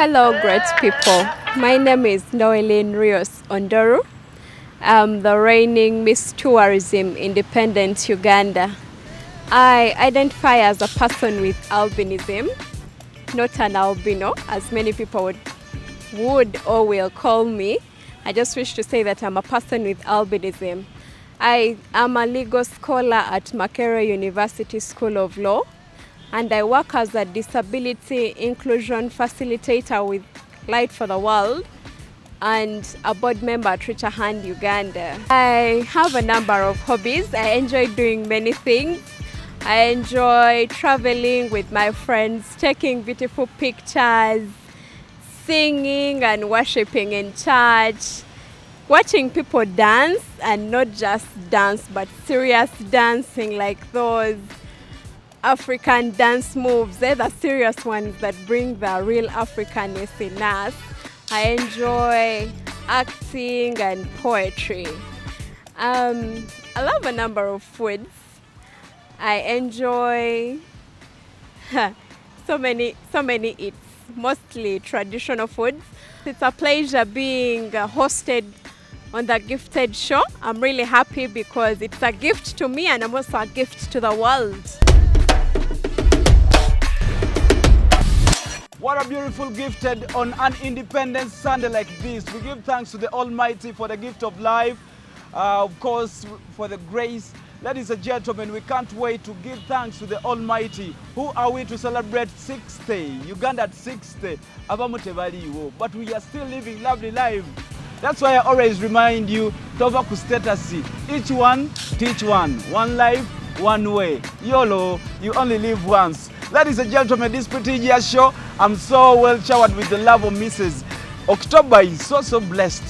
Hello, great people. My name is Noeline Rios Ondoru. I'm the reigning Miss Tourism Independent Uganda. I identify as a person with albinism, not an albino, as many people would or will call me. I just wish to say that I'm a person with albinism. I am a legal scholar at Makerere University School of Law, and I work as a disability inclusion facilitator with Light for the World and a board member at Reach a Hand Uganda. I have a number of hobbies. I enjoy doing many things. I enjoy traveling with my friends, taking beautiful pictures, singing and worshiping in church, watching people dance, and not just dance but serious dancing, like those African dance moves. They're the serious ones that bring the real Africanness in us. I enjoy acting and poetry. I love a number of foods. I enjoy so many eats, mostly traditional foods. It's a pleasure being hosted on the Gifted Show. I'm really happy because it's a gift to me and I'm also a gift to the world. What a beautiful Gifted on an Independence Sunday like this. We give thanks to the Almighty for the gift of life, of course, for the grace. Ladies and gentlemen, we can't wait to give thanks to the Almighty. Who are we to celebrate 60? Uganda at 60. But we are still living lovely lives. That's why I always remind you, Tovaku status, each one, teach one. One life, one way. YOLO, you only live once. Ladies and gentlemen, this prestigious show, I'm so well showered with the love of Mrs. October is so blessed.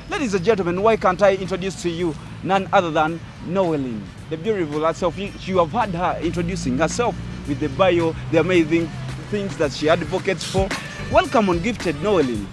Ladies and gentlemen, why can't I introduce to you none other than Noeline, the beautiful herself. You have had her introducing herself with the bio, the amazing things that she advocates for. Welcome on Gifted, Noeline.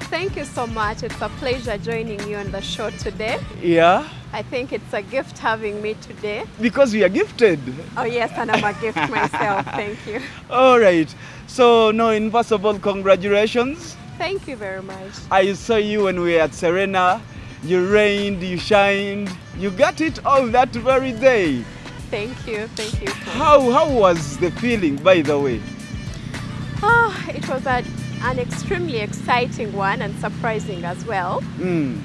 Thank you so much. It's a pleasure joining you on the show today. Yeah. I think it's a gift having me today. Because we are gifted. Oh yes, and I'm a gift myself. Thank you. All right. So, Noeline, first of all, congratulations. Thank you very much. I saw you when we were at Serena. You rained, you shined. You got it all that very day. Thank you. Thank you. How was the feeling, by the way? It was an extremely exciting one and surprising as well.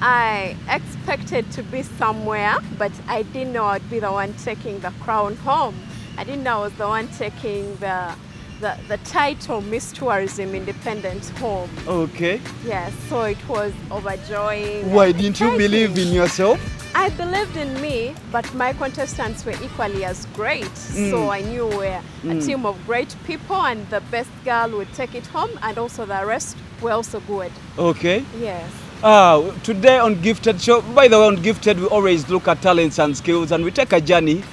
I expected to be somewhere, but I didn't know I'd be the one taking the crown home. I didn't know I was the one taking the title Miss Tourism Independent home. Okay. Yes, so it was overjoying. Why didn't you believe in yourself? I believed in me, but my contestants were equally as great. So I knew we're a team of great people and the best girl would take it home and also the rest were also good. Okay. Yes. Today on Gifted Show, by the way, on Gifted we always look at talents and skills and we take a journey.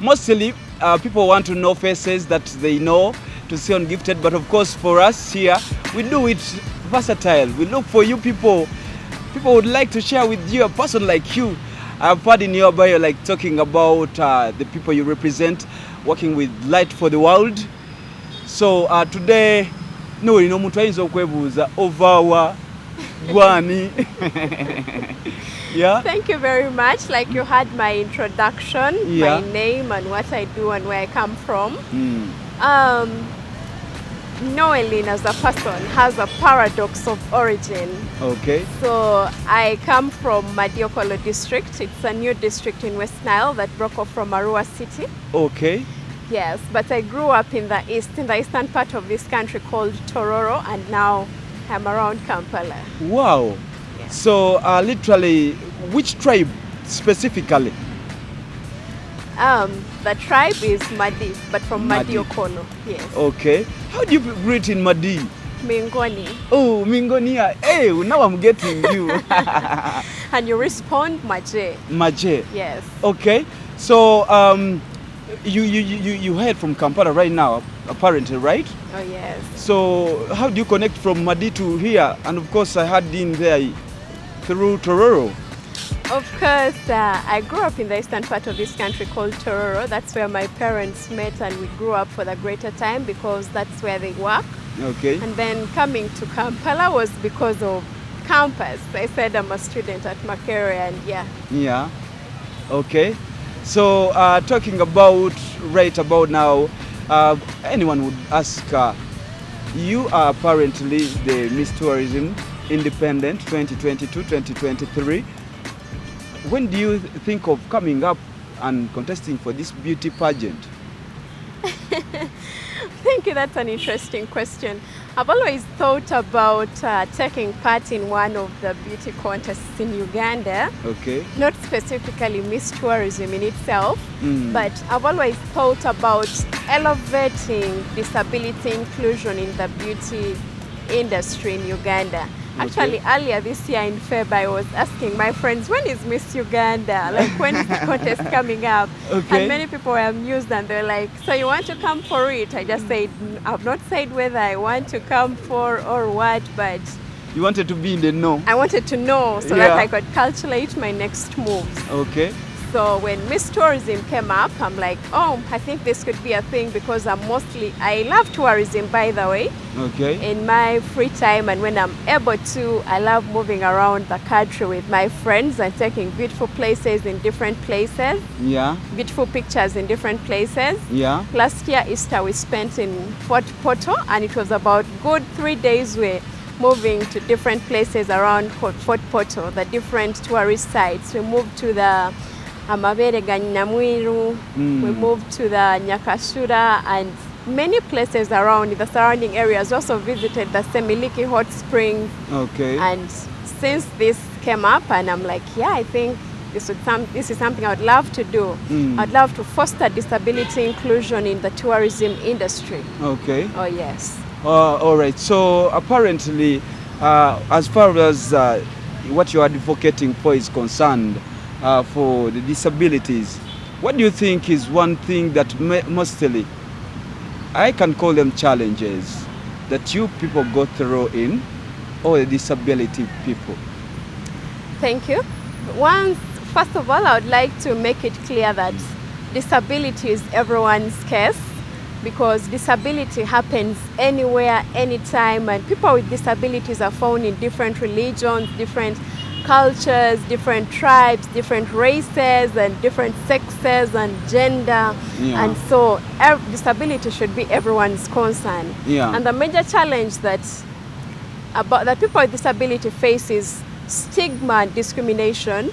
Mostly people want to know faces that they know to see on Gifted, but of course for us here, we do it versatile. We look for you people would like to share with you a person like you. I've heard in your bio like talking about the people you represent, working with Light for the World. So today, no, you know, mutwainzo kwebuza over Gwani. Yeah. Thank you very much. Like you had my introduction, yeah, my name and what I do and where I come from. Noeline as a person has a paradox of origin. Okay. So I come from Madiokolo district. It's a new district in West Nile that broke off from Arua city. Okay. Yes, but I grew up in the eastern part of this country called Tororo, and now I'm around Kampala. Wow. Yeah. So literally, which tribe specifically? The tribe is Madi, but from Madiokolo. Yes. Okay. How do you greet in Madi? Mingoni. Oh, Mingonia. Hey, now I'm getting you. And you respond Maje. Maje. Yes. Okay. So you heard from Kampala right now, apparently, right? Oh yes. So how do you connect from Madi to here? And of course I had in there through Tororo? Of course, I grew up in the eastern part of this country called Tororo. That's where my parents met and we grew up for the greater time because that's where they work. Okay. And then coming to Kampala was because of campus. I said I'm a student at Makerere and yeah. Yeah. Okay. So talking about right about now, anyone would ask, you are apparently the Miss Tourism Independent 2022-2023. When do you think of coming up and contesting for this beauty pageant? Thank you, that's an interesting question. I've always thought about taking part in one of the beauty contests in Uganda. Okay. Not specifically Miss Tourism in itself, but I've always thought about elevating disability inclusion in the beauty industry in Uganda. Actually, earlier this year in February, I was asking my friends, when is Miss Uganda? Like, when is the contest coming up? Okay. And many people were amused and they're like, so you want to come for it? I just said, I've not said whether I want to come for or what, but You wanted to be in the know? I wanted to know so that I could calculate my next moves. Okay. So when Miss Tourism came up, I'm like, oh, I think this could be a thing because I love tourism, by the way. Okay. In my free time and when I'm able to, I love moving around the country with my friends and taking beautiful places in different places. Yeah. Beautiful pictures in different places. Yeah. Last year, Easter, we spent in Fort Portal and it was about good 3 days we're moving to different places around Fort Portal, the different tourist sites. We moved to the Amabere Muliro, we moved to the Nyakashura and many places around the surrounding areas. We also visited the Semiliki hot springs. Okay. And since this came up, and I'm like, yeah, I think this is something I would love to do. I'd love to foster disability inclusion in the tourism industry. Okay. Oh, yes. All right. So apparently, as far as what you're advocating for is concerned, for the disabilities, what do you think is one thing that mostly, I can call them challenges, that you people go through in, or the disability people? Thank you. First of all, I would like to make it clear that disability is everyone's case because disability happens anywhere, anytime, and people with disabilities are found in different religions, different cultures, different tribes, different races, and different sexes and gender. Yeah. And so disability should be everyone's concern. Yeah. And the major challenge that people with disability face is stigma and discrimination,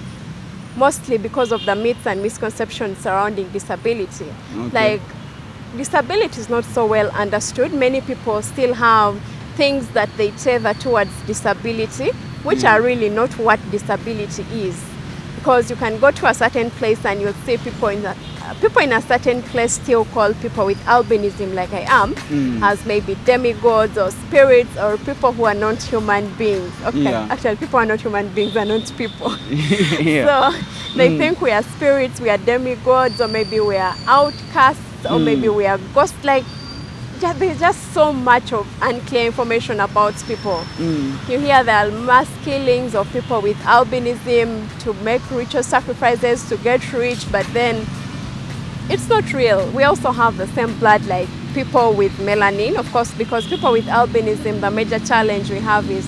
mostly because of the myths and misconceptions surrounding disability. Okay. Like, disability is not so well understood. Many people still have things that they tether towards disability, which are really not what disability is. Because you can go to a certain place and you'll see people in a certain place still call people with albinism, like I am, as maybe demigods or spirits or people who are not human beings. Okay, actually people are not human beings, they're not people. So they think we are spirits, we are demigods, or maybe we are outcasts, or maybe we are ghosts. Like, there's just so much of unclear information about people. You hear there are mass killings of people with albinism to make ritual sacrifices to get rich, but then it's not real. We also have the same blood like people with melanin, of course, because people with albinism, the major challenge we have is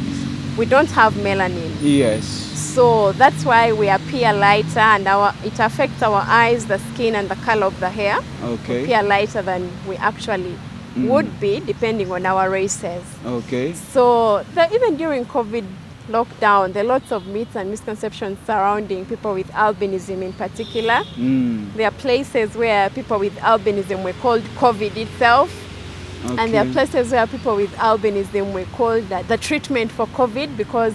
we don't have melanin. Yes. So that's why we appear lighter and it affects our eyes, the skin and the color of the hair. Okay. We appear lighter than we actually would be, depending on our races. Okay. So even during COVID lockdown, there are lots of myths and misconceptions surrounding people with albinism in particular. There are places where people with albinism were called COVID itself. Okay. And there are places where people with albinism were called the treatment for COVID, because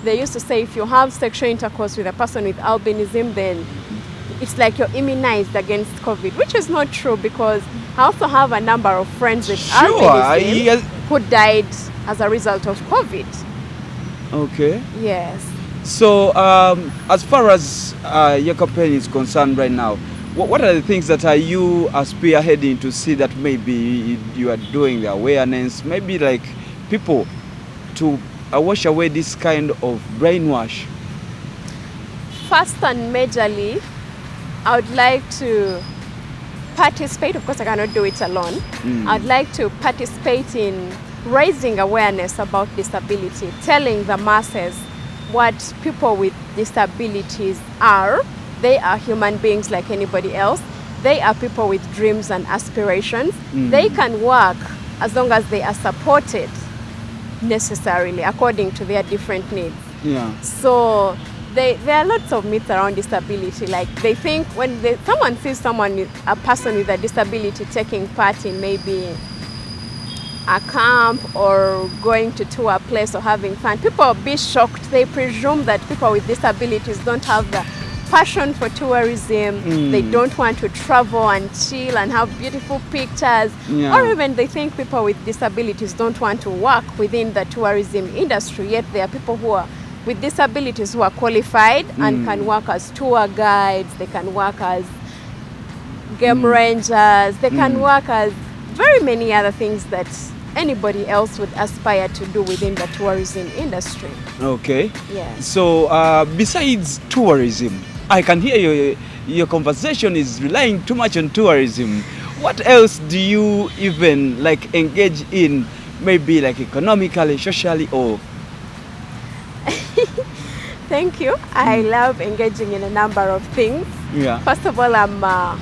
they used to say if you have sexual intercourse with a person with albinism, then it's like you're immunized against COVID, which is not true, because I also have a number of friends with albinism who died as a result of COVID. Okay. Yes. So as far as your campaign is concerned right now, what are the things that are you spearheading to see that maybe you are doing the awareness, maybe like people to wash away this kind of brainwash First and majorly, I would like to participate. Of course, I cannot do it alone. I'd like to participate in raising awareness about disability, telling the masses what people with disabilities are. They are human beings like anybody else. They are people with dreams and aspirations. They can work as long as they are supported necessarily according to their different needs. Yeah. So there are lots of myths around disability. Like they think when someone sees a person with a disability taking part in maybe a camp or going to a place or having fun, people will be shocked. They presume that people with disabilities don't have the passion for tourism. They don't want to travel and chill and have beautiful pictures. Yeah. Or even they think people with disabilities don't want to work within the tourism industry. Yet there are people who are with disabilities who are qualified and can work as tour guides. They can work as game rangers. They can work as very many other things that anybody else would aspire to do within the tourism industry. Okay. Yes. So besides tourism, I can hear your conversation is relying too much on tourism. What else do you even like engage in, maybe like economically, socially, or? Thank you. I love engaging in a number of things. Yeah. First of all, I'm a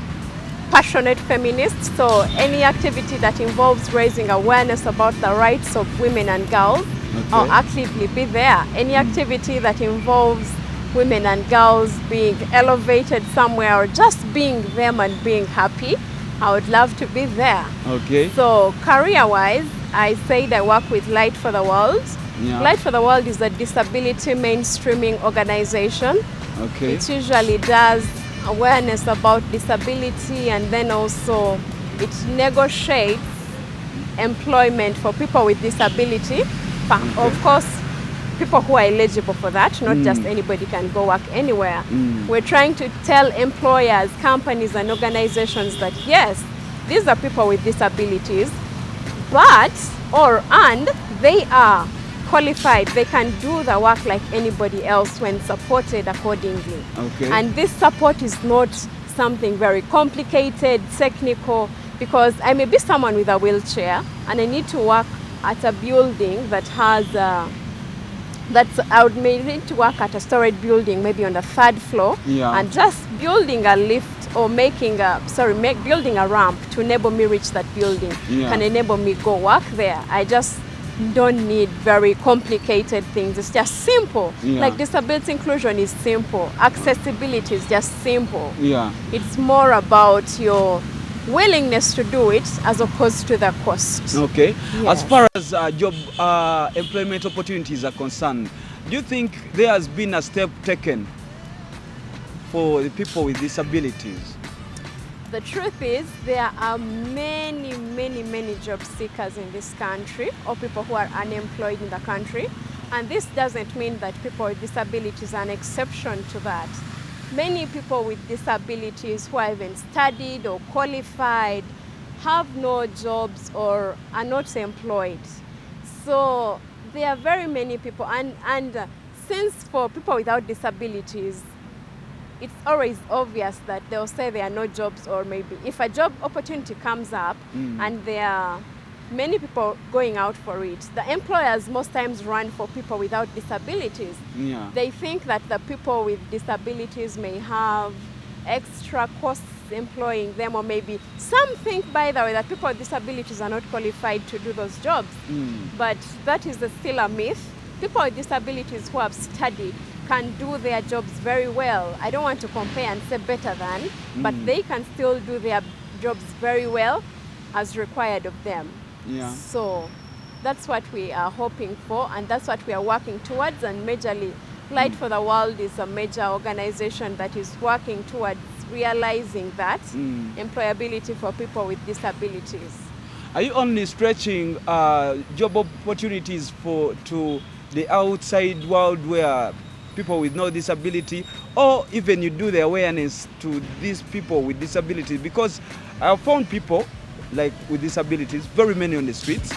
passionate feminist, so any activity that involves raising awareness about the rights of women and girls, I'll actively be there. Any activity that involves women and girls being elevated somewhere or just being them and being happy, I would love to be there. Okay. So career-wise, I said I work with Light for the World. Yeah. Light for the World is a disability mainstreaming organization. Okay. It usually does awareness about disability, and then also it negotiates employment for people with disability. Of course, people who are eligible for that, not just anybody can go work anywhere. We're trying to tell employers, companies and organizations that yes, these are people with disabilities, and they are qualified. They can do the work like anybody else when supported accordingly. Okay. And this support is not something very complicated, technical, because I may be someone with a wheelchair and I need to work at a building that has I would need to work at a storage building, maybe on the 3rd floor, and just building a lift or building a ramp to enable me reach that building can enable me go work there. I just don't need very complicated things. It's just simple. Like disability inclusion is simple. Accessibility is just simple. It's more about your willingness to do it as opposed to the cost. Okay. Yes. As far as job employment opportunities are concerned, do you think there has been a step taken for the people with disabilities? The truth is there are many, many, many job seekers in this country, or people who are unemployed in the country. And this doesn't mean that people with disabilities are an exception to that. Many people with disabilities who have even studied or qualified have no jobs or are not employed. So there are very many people, and since for people without disabilities, it's always obvious that they'll say there are no jobs, or maybe if a job opportunity comes up and there are many people going out for it, the employers most times run for people without disabilities. They think that the people with disabilities may have extra costs employing them, or maybe some think, by the way, that people with disabilities are not qualified to do those jobs. But that is still a myth. People with disabilities who have studied can do their jobs very well. I don't want to compare and say better than, but they can still do their jobs very well as required of them. So that's what we are hoping for, and that's what we are working towards. And majorly, Light for the World is a major organization that is working towards realizing that employability for people with disabilities. Are you only stretching job opportunities to the outside world where people with no disability, or even you do the awareness to these people with disabilities? Because I have found people like with disabilities, very many on the streets,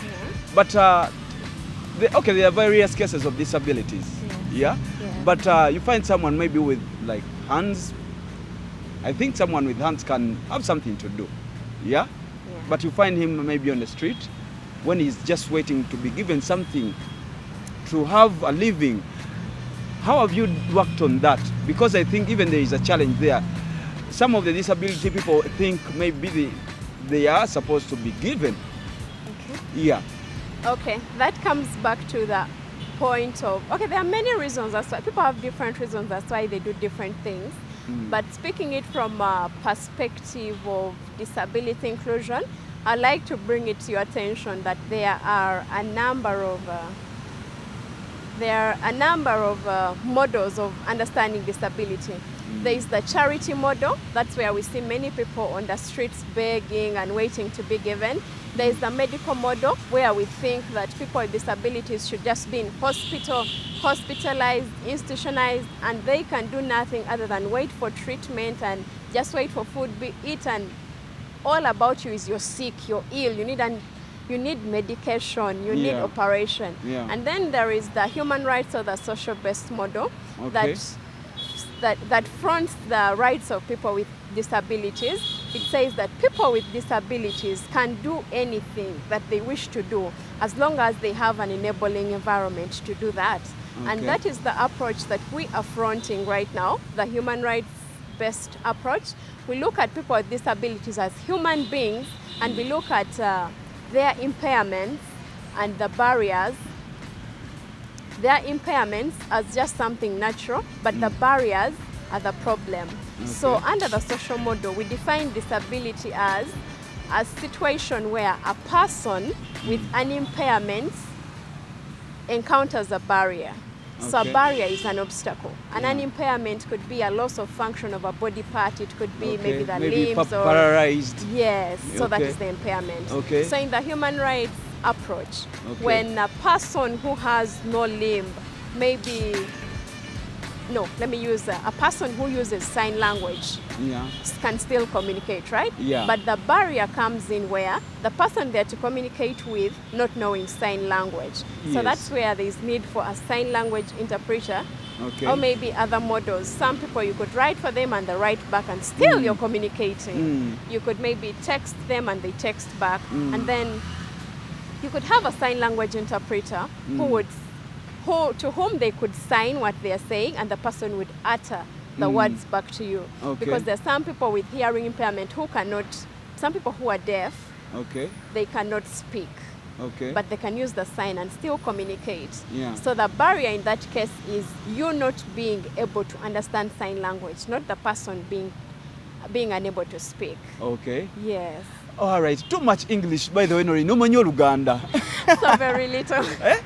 but there are various cases of disabilities. Yeah? Yeah. But you find someone maybe with like hands. I think someone with hands can have something to do. Yeah? Yeah. But you find him maybe on the street when he's just waiting to be given something to have a living. How have you worked on that? Because I think even there is a challenge there. Some of the disability people think maybe they are supposed to be given. Okay. Yeah. Okay, that comes back to the point of, okay, there are many reasons as why people have different reasons as why they do different things. But speaking it from a perspective of disability inclusion, I like to bring it to your attention that there are a number of models of understanding disability. There is the charity model. That's where we see many people on the streets begging and waiting to be given. There is the medical model where we think that people with disabilities should just be in hospitalized, institutionalized, and they can do nothing other than wait for treatment and just wait for food, eat, and all about you is you're sick, you're ill, you need medication, you need operation. Yeah. And then there is the human rights or the social-based model that fronts the rights of people with disabilities. It says that people with disabilities can do anything that they wish to do as long as they have an enabling environment to do that. Okay. And that is the approach that we are fronting right now, the human rights-based approach. We look at people with disabilities as human beings, and we look at their impairments and the barriers. Their impairments as just something natural, but the barriers are the problem. Okay. So under the social model, we define disability as a situation where a person with an impairment encounters a barrier. So a Okay. barrier is an obstacle. And an impairment could be a loss of function of a body part. It could be maybe the limbs or... paralyzed. Yes, so that Okay. is the impairment. Okay. So in the human rights approach, Okay. when a person who has no limb, maybe, no, let me use a person who uses sign language Yeah. can still communicate, right? Yeah. But the barrier comes in where the person there to communicate with not knowing sign language. Yes. So that's where there is need for a sign language interpreter. Okay. Or maybe other models. Some people you could write for them and they write back and still you're communicating. You could maybe text them and they text back. And then you could have a sign language interpreter to whom they could sign what they're saying and the person would utter the words back to you. Okay. Because there's some people with hearing impairment who cannot, some people who are deaf, Okay. they cannot speak. Okay. But they can use the sign and still communicate. Yeah. So the barrier in that case is you not being able to understand sign language, not the person being unable to speak. Okay. Yes. All right. Too much English, by the way, Nori. No manyo Luganda. So very little.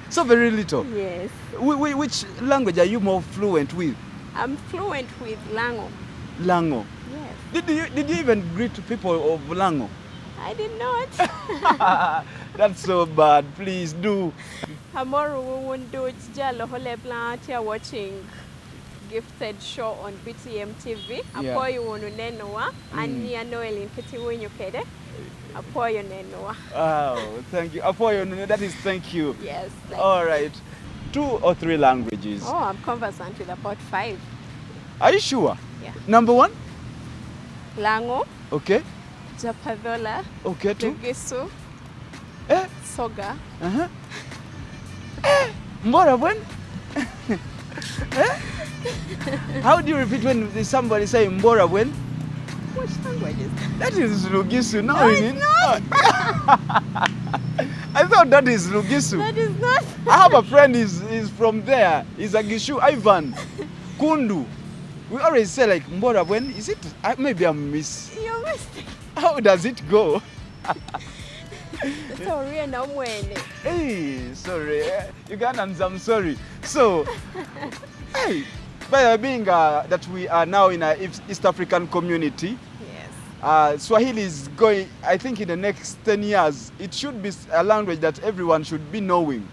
So very little. Yes. Which language are you more fluent with? I'm fluent with Lango. Lango. Yes. Did you even greet people of Lango? I did not. That's so bad. Please do. Hamoru Wundu Jalo Hole Blanc, you're watching Gifted Show on BTM TV. Yeah. Apoyo Wununenua, Ania Noel in Piti Winyukede. Apoyo Nenua. Oh, thank you. Apoyo, that is thank you. Yes. All right. 2 or 3 languages. Oh, I'm conversant with about 5. Are you sure? Yeah. Number 1? Lango, Okay. Japadola, Okay, 2. Legisu, Eh? Soga. Uh-huh. Mbora when? How do you repeat when somebody say Mbora when? Which language is that? That is Lugisu. No, it's not. I thought that is Lugisu. That is not. I have a friend is from there. He's a Gishu Ivan Kundu. We always say like Mbora when. Is it? Maybe I'm miss. You're mistaken. How does it go? Sorry, no mwene. Hey, sorry. Ugandans, I'm sorry. So, hey, by being that we are now in an East African community, Yes. Swahili is going, I think in the next 10 years, it should be a language that everyone should be knowing.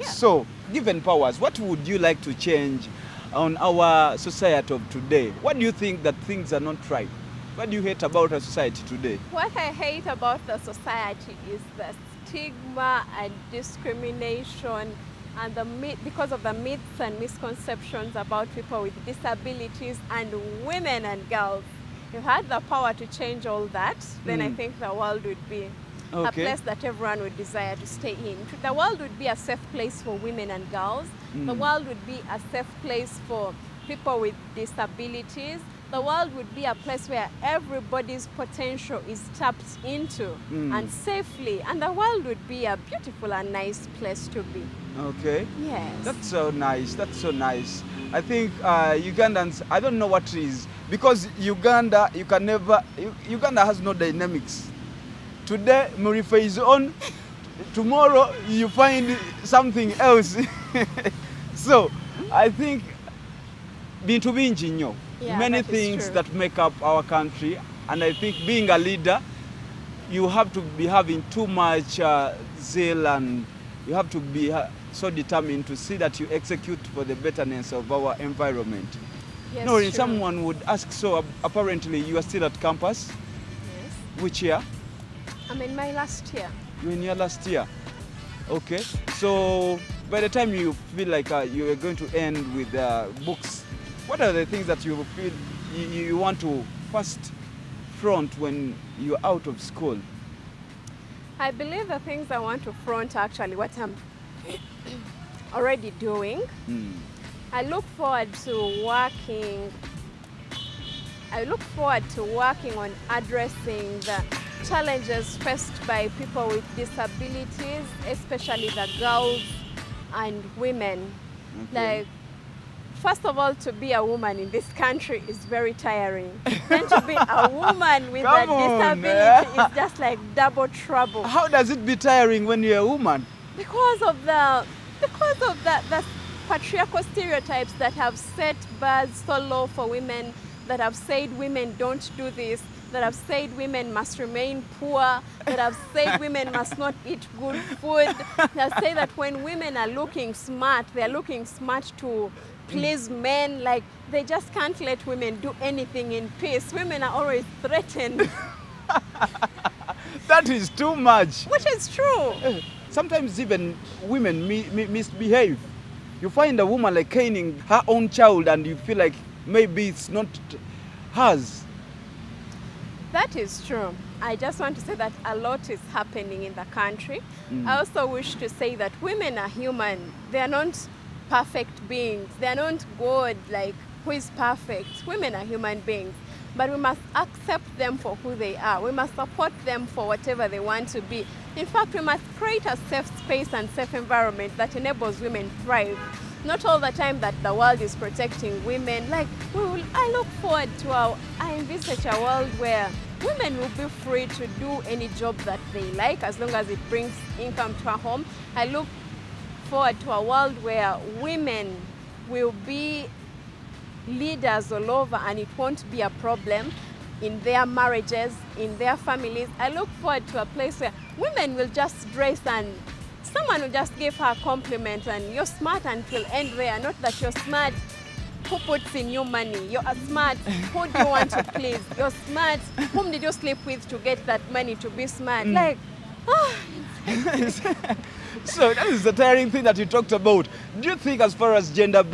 Yeah. So, given powers, what would you like to change on our society of today? What do you think that things are not right? What do you hate about our society today? What I hate about the society is the stigma and discrimination And because of the myths and misconceptions about people with disabilities and women and girls, if you had the power to change all that, then I think the world would be a place that everyone would desire to stay in. The world would be a safe place for women and girls. The world would be a safe place for people with disabilities. The world would be a place where everybody's potential is tapped into and safely. And the world would be a beautiful and nice place to be. Okay. Yes. That's so nice. That's so nice. I think Ugandans, I don't know what it is. Because Uganda, Uganda has no dynamics. Today, Murife is on. Tomorrow, you find something else. So, I think many things that make up our country, and I think being a leader, you have to be having too much zeal, and you have to be so determined to see that you execute for the betterness of our environment. Yes, no, true. Someone would ask, so apparently you are still at campus? Yes. Which year? I'm in my last year. You're in your last year? Okay. So by the time you feel like you are going to end with books, what are the things that you feel you want to first front when you're out of school? I believe the things I want to front are actually what I'm already doing. I look forward to working on addressing the challenges faced by people with disabilities, especially the girls and women. Like, first of all, to be a woman in this country is very tiring. And to be a woman with a disability is just like double trouble. How does it be tiring when you're a woman? Because of the patriarchal stereotypes that have set bars so low for women, that have said women don't do this, that have said women must remain poor, that have said women must not eat good food, that say that when women are looking smart, they're looking smart to please men. Like, they just can't let women do anything in peace. Women are always threatened. That is too much. Which is true. Sometimes even women misbehave. You find a woman like caning her own child and you feel like maybe it's not hers. That is true. I just want to say that a lot is happening in the country. I also wish to say that women are human. They are not perfect beings. They are not God, like, who is perfect. Women are human beings. But we must accept them for who they are. We must support them for whatever they want to be. In fact, we must create a safe space and safe environment that enables women to thrive. Not all the time that the world is protecting women. Like, I look forward to I envisage a world where women will be free to do any job that they like as long as it brings income to our home. I look forward to a world where women will be leaders all over and it won't be a problem in their marriages, in their families. I look forward to a place where women will just dress and someone will just give her a compliment and you're smart and it will end there. Not that you're smart, who puts in your money? You're smart, who do you want to please? You're smart, whom did you sleep with to get that money to be smart? Like, So that is the tiring thing that you talked about. Do you think as far as gender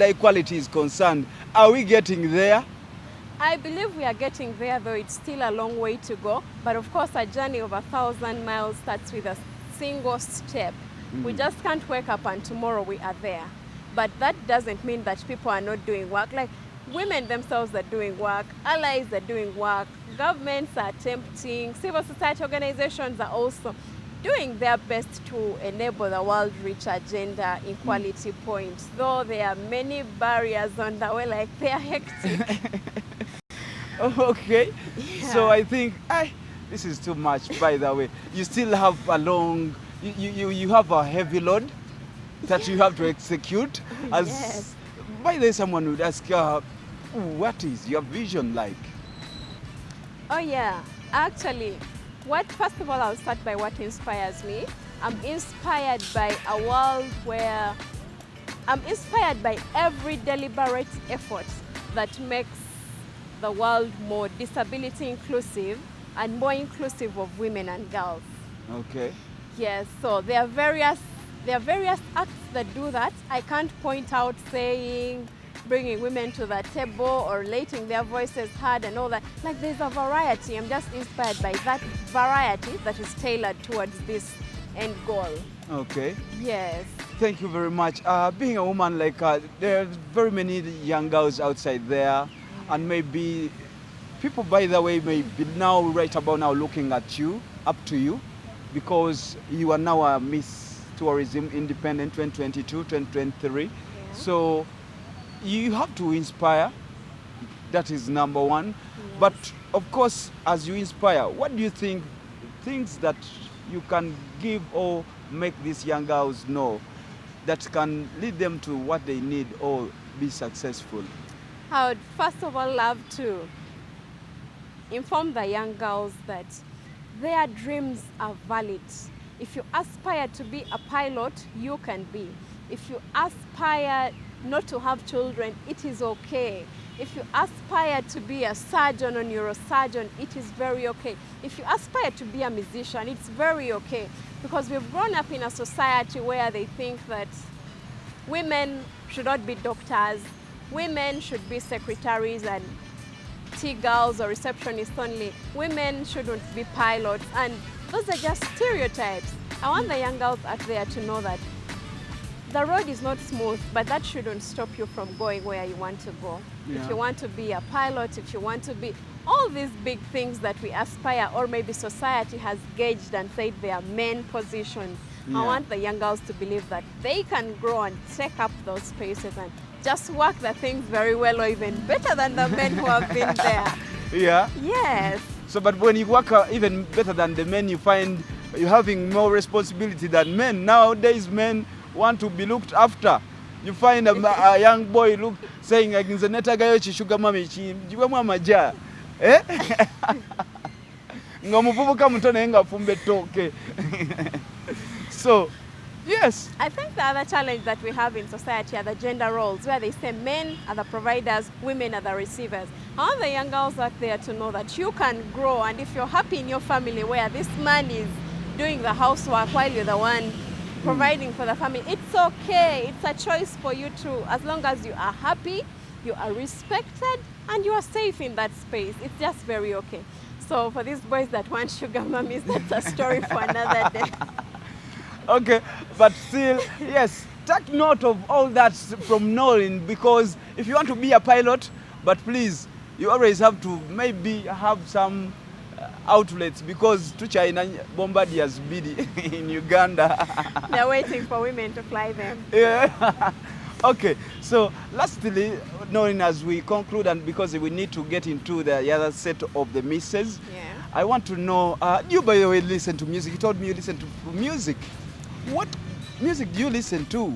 equality is concerned, are we getting there? I believe we are getting there, though it's still a long way to go. But of course, a journey of 1,000 miles starts with a single step. We just can't wake up and tomorrow we are there. But that doesn't mean that people are not doing work. Like, women themselves are doing work, allies are doing work, governments are attempting, civil society organizations are also doing their best to enable the world reach a gender equality point. Though there are many barriers on the way, like they are hectic. Okay. Yeah. So I think this is too much, by the way. You still have a long, you have a heavy load that you have to execute. Yes. By the way, someone would ask, what is your vision like? Oh yeah, actually, first of all, I'll start by what inspires me. I'm inspired by a world where I'm inspired by every deliberate effort that makes the world more disability inclusive and more inclusive of women and girls. Okay. Yes, so there are various There are various acts that do that. I can't point out saying, bringing women to the table or letting their voices heard and all that. Like there's a variety. I'm just inspired by that variety that is tailored towards this end goal. Okay. Yes. Thank you very much. Being a woman, like there are very many young girls outside there, and maybe people, by the way, may be now right about now looking at you, up to you, because you are now a Miss Tourism Independent 2022, 2023. Yeah. So you have to inspire. That is number one. Yes. But of course, as you inspire, what do you think things that you can give or make these young girls know that can lead them to what they need or be successful? I would first of all love to inform the young girls that their dreams are valid. If you aspire to be a pilot, you can be. If you aspire not to have children, it is okay. If you aspire to be a surgeon or neurosurgeon, it is very okay. If you aspire to be a musician, it's very okay. Because we've grown up in a society where they think that women should not be doctors, women should be secretaries and tea girls or receptionists only. Women shouldn't be pilots, and those are just stereotypes. I want the young girls out there to know that the road is not smooth, but that shouldn't stop you from going where you want to go. Yeah. If you want to be a pilot, if you want to be all these big things that we aspire, or maybe society has gauged and said they are men positions, yeah. I want the young girls to believe that they can grow and take up those spaces and just work the things very well, or even better than the men who have been there. Yeah? Yes. So, but when you work even better than the men, you find you're having more responsibility than men. Nowadays, men want to be looked after. You find a young boy saying, "Neta gayo chishuga mami chijiwa maja." Eh? Ngamuvubuka mutone nga fumbe toke. So, yes. I think the other challenge that we have in society are the gender roles, where they say men are the providers, women are the receivers. I want the young girls out there to know that you can grow, and if you're happy in your family where this man is doing the housework while you're the one providing for the family, it's okay. It's a choice for you too. As long as you are happy, you are respected, and you are safe in that space. It's just very okay. So for these boys that want sugar mummies, that's a story for another day. Okay, but still, yes, take note of all that from knowing, because if you want to be a pilot, but please, you always have to maybe have some outlets, because to China, bombardiers bid in Uganda. They're waiting for women to fly them. Yeah. Okay, so lastly, knowing as we conclude, and because we need to get into the other set of the misses, yeah. I want to know, you by the way listen to music. You told me you listen to music. What music do you listen to?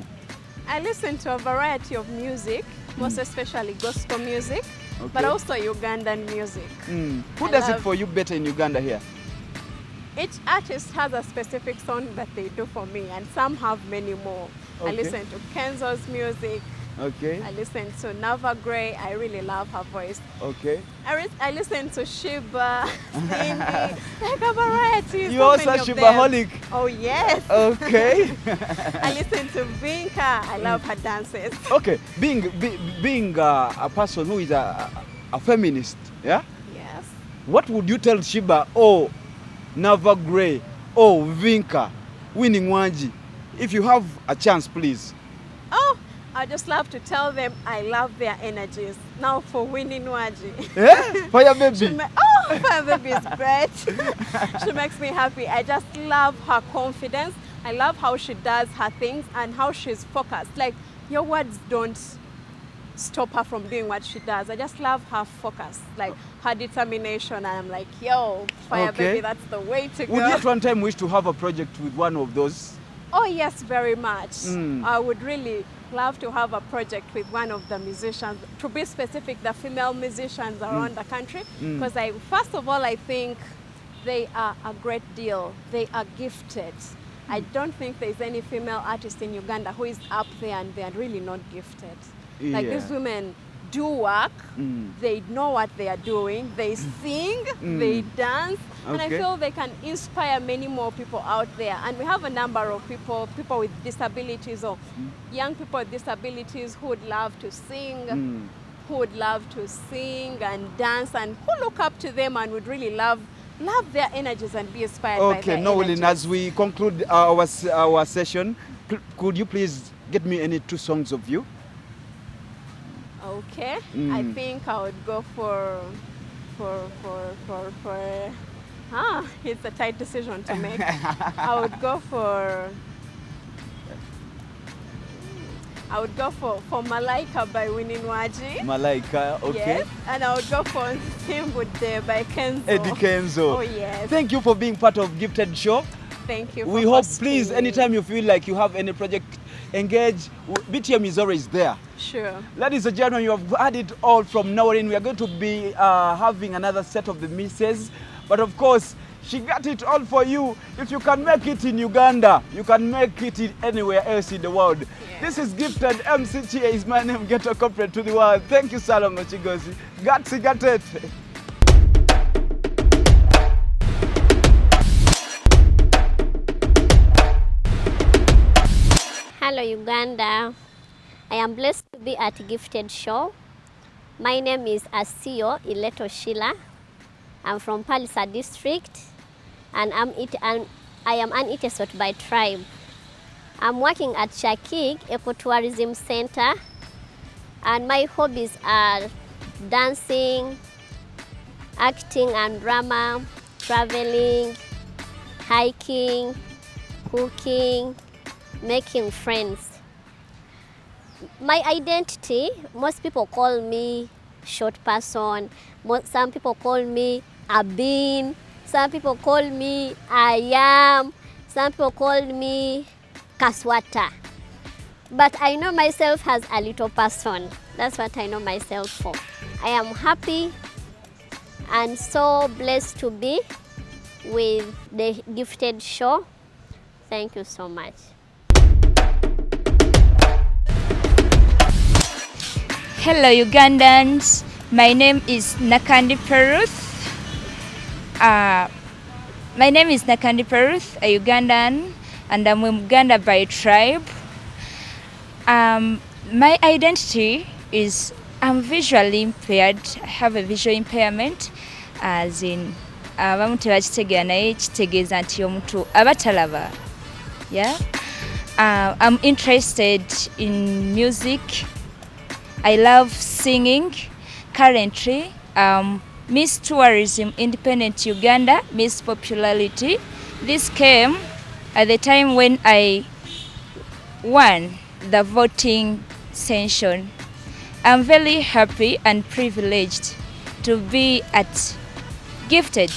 I listen to a variety of music, most especially gospel music, okay. But also Ugandan music. Who does it for you better in Uganda here? Each artist has a specific song that they do for me, and some have many more. Okay. I listen to Kenzo's music. Okay. I listen to Nava Gray. I really love her voice. Okay. I listen to Shiba, Cindy, like a variety. You also a Shibaholic? Oh, yes. Okay. I listen to Vinka. I love her dances. Okay. Being a person who is a feminist, yeah? Yes. What would you tell Shiba or Nava Gray or Vinka, Winnie Wanji, if you have a chance, please? Oh, I just love to tell them I love their energies. Now for Winnie Nwaji. Yeah? Fire Baby. Fire Baby is great. She makes me happy. I just love her confidence. I love how she does her things and how she's focused. Like, your words don't stop her from doing what she does. I just love her focus, like her determination. And I'm like, yo, Fire Baby, that's the way to go. Would you at one time wish to have a project with one of those? Oh, yes, very much. I would really love to have a project with one of the musicians, to be specific, the female musicians around the country, because first of all, I think they are a great deal. They are gifted. I don't think there's any female artist in Uganda who is up there and they are really not gifted. Yeah. Like, these women do work, they know what they are doing, they sing, they dance, and I feel they can inspire many more people out there. And we have a number of people with disabilities or young people with disabilities who would love to sing, who would love to sing and dance, and who look up to them and would really love their energies and be inspired by their energies. Okay, Noelin, as we conclude our session, could you please get me any 2 songs of you? Okay, I think I would go for it's a tight decision to make. I would go for Malaika by Winnie Nwaji. Malaika, okay. Yes, and I would go for Simbude by Kenzo. Eddie Kenzo. Oh yes. Thank you for being part of Gifted Show. Thank you for We hope, hosting please, me. anytime you feel like you have any project, engage. BTM is always there. Sure. Ladies and gentlemen, you have had it all from now on. We are going to be having another set of the misses. But of course, she got it all for you. If you can make it in Uganda, you can make it in anywhere else in the world. Yeah. This is Gifted. MCTA is my name. Get a corporate to the world. Thank you, Salongo Chigozi. Gatsi gatet. Hello Uganda, I am blessed to be at Gifted Show. My name is Asio Ileto Shila. I'm from Palisa district and I am an Itesot by tribe. I'm working at Chakig Ecotourism Center and my hobbies are dancing, acting and drama, traveling, hiking, cooking, making friends. My identity, most people call me short person, some people call me a bean, some people call me I am, some people call me Kaswata. But I know myself as a little person. That's what I know myself for. I am happy and so blessed to be with the Gifted Show. Thank you so much. Hello Ugandans, my name is Nakandi Peruth. My name is Nakandi Peruth, a Ugandan, and I'm Uganda by tribe. My identity is I'm visually impaired. I have a visual impairment, as in abamu tebakitegeera naye kitegeeza nti omuntu abatalaba. Yeah. I'm interested in music. I love singing. Currently, Miss Tourism Independent Uganda, Miss Popularity. This came at the time when I won the voting session. I'm very happy and privileged to be at Gifted.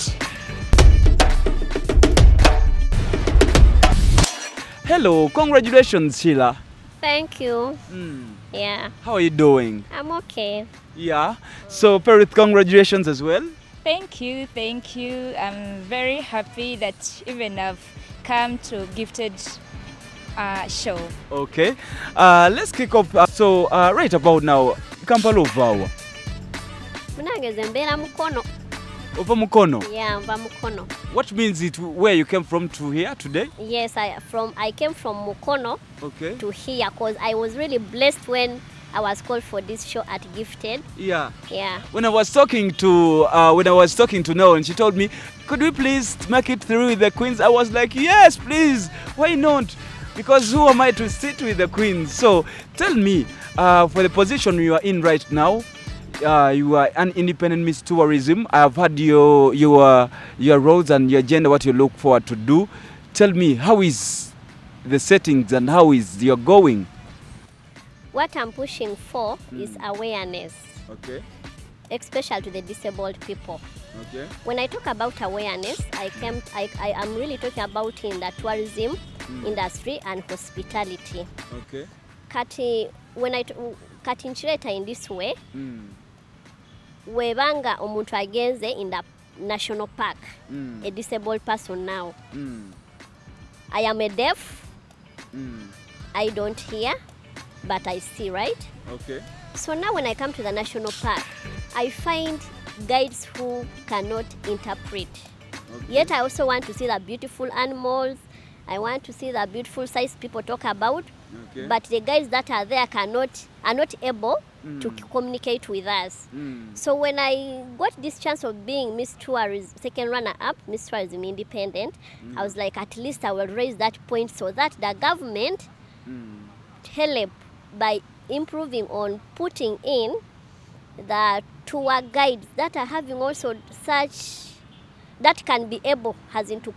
Hello, congratulations, Sheila. Thank you. Yeah. How are you doing? I'm okay. Yeah. So, Peruth, congratulations as well. Thank you, thank you. I'm very happy that even I've come to Gifted show. Okay. Let's kick off. Right about now, Kampala Ovawa. Munageze mbera Mukono. Over Mukono? Yeah, mva Mukono. What means it where you came from to here today? Yes, I came from Mukono to here because I was really blessed when I was called for this show at Gifted. Yeah. Yeah. When I was talking to Noah, and she told me, could we please make it through with the queens? I was like, yes, please. Why not? Because who am I to sit with the queens? So tell me, for the position you are in right now, you are an independent Miss Tourism. I have had your roles and your agenda, what you look forward to do. Tell me, how is the settings and how is your going? What I'm pushing for is awareness. Okay. Especially to the disabled people. Okay. When I talk about awareness, I am really talking about in the tourism industry and hospitality. Okay. When I nchireta in this way, webanga omuntu agenze in the national park, a disabled person now. I am a deaf. I don't hear, but I see, right? Okay. So now when I come to the national park, I find guides who cannot interpret. Okay. Yet I also want to see the beautiful animals. I want to see the beautiful sights people talk about. Okay. But the guides that are there are not able to communicate with us. So when I got this chance of being Miss Tourism, second runner-up, Miss Tourism Independent, I was like, at least I will raise that point so that the government help by improving on putting in the tour guides that are having also such that can be able as in to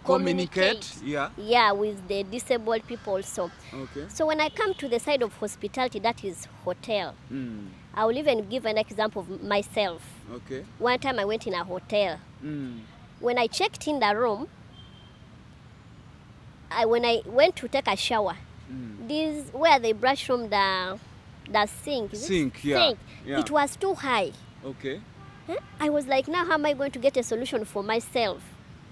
communicate with the disabled people also. Okay. So when I come to the side of hospitality, that is hotel, I will even give an example of myself. Okay. One time I went in a hotel. When I checked in the room, when I went to take a shower, this where they brush from the sink. Sink. It was too high. Okay. I was like, now how am I going to get a solution for myself?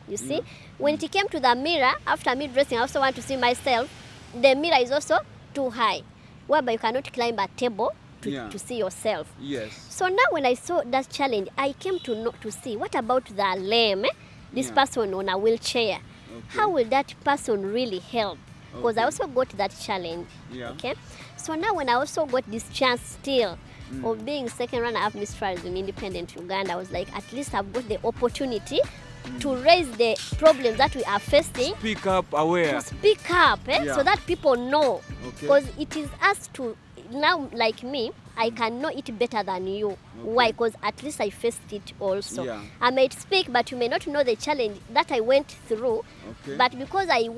You see, when it came to the mirror, after me dressing, I also want to see myself. The mirror is also too high, whereby you cannot climb a table to see yourself. Yes. So now when I saw that challenge, I came to see what about the lame, this person on a wheelchair. Okay. How will that person really help? Because I also got that challenge. Okay. So now when I also got this chance still of being second runner-up Miss Tourism Independent Uganda, I was like, at least I've got the opportunity to raise the problems that we are facing. Speak up, aware. To speak up, so that people know. Okay. Because it is us to, now like me, I can know it better than you. Okay. Why? Because at least I faced it also. Yeah. I might speak, but you may not know the challenge that I went through. Okay. But because I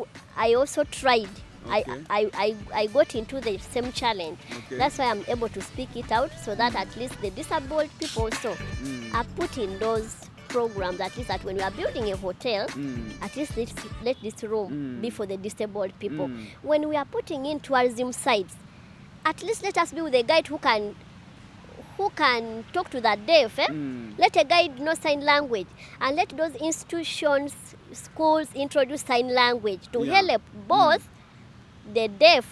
also tried, Okay. I got into the same challenge. Okay. That's why I'm able to speak it out, so that at least the disabled people also are put in those programs, at least that when we are building a hotel, at least let this room be for the disabled people. When we are putting in tourism sites, at least let us be with a guide who can talk to the deaf. Let a guide know sign language, and let those institutions, schools introduce sign language to help both the deaf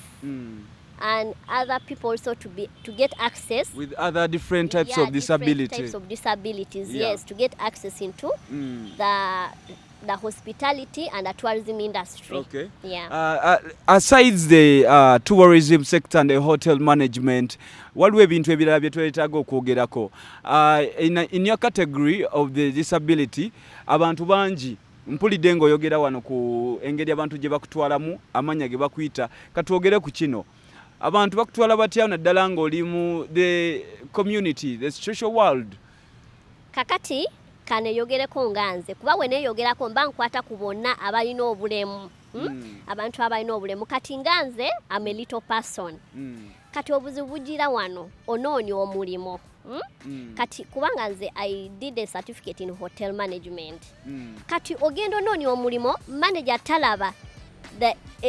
and other people also to get access with other different types of disabilities. Different types of disabilities, yes, to get access into the hospitality and the tourism industry. Okay. Yeah. Aside the tourism sector and the hotel management, what we've been to in your category of the disability, abantu banji mpulidde ng'oyogera wano ku engeri abantu gye bakutwalamu amanya ge bakuyita katwogere ku kino. Abantu bakutwala batya naddala ng'oli mu the community, the social world? Kakati kaneeyogereko nga nze, kuba we neeyogerako mba nkwata ku bonna abalina obulemu. Abantu abalina obulemu. Kati nga nze am a little person. Kati obuzibu bugira wano onoonya omulimu. Kati kubanga nze I did a certificate in hotel management. Kati ogendo noni omulimo manager talaba